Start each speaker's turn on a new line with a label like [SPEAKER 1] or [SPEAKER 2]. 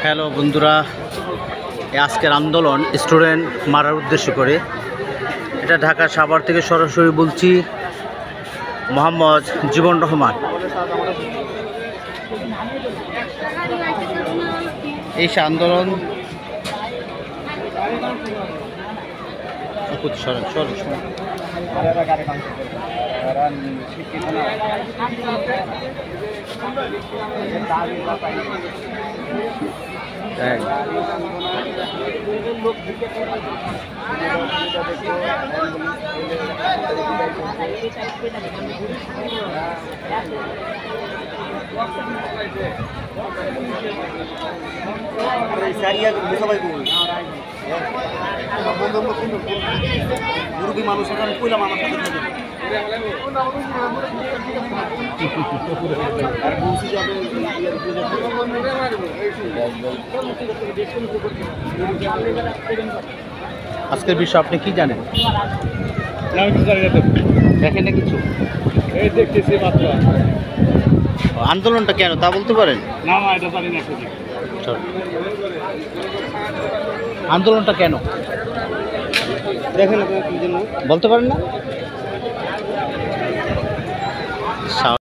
[SPEAKER 1] Hello বন্ধুরা, আজকের আন্দোলন স্টুডেন্ট মারার উদ্দেশ্য করে। এটা ঢাকা সাভার থেকে সরাসরি বলছি। মোহাম্মদ জীবন রহমান। এই আন্দোলন
[SPEAKER 2] মুরব্বী মানুষ এখন কইলাম আমার সাথে থাকে আর বলছি যাবে
[SPEAKER 1] আজকের বিষয় আপনি কি জানেন? দেখেন না কিছু?
[SPEAKER 2] এই দেখতেছি মাত্র।
[SPEAKER 1] আন্দোলনটা কেন তা বলতে পারেন?
[SPEAKER 2] না না, এটা জানি না।
[SPEAKER 1] আন্দোলনটা কেন
[SPEAKER 2] দেখেন আপনার কি জন্য
[SPEAKER 1] বলতে পারেন না?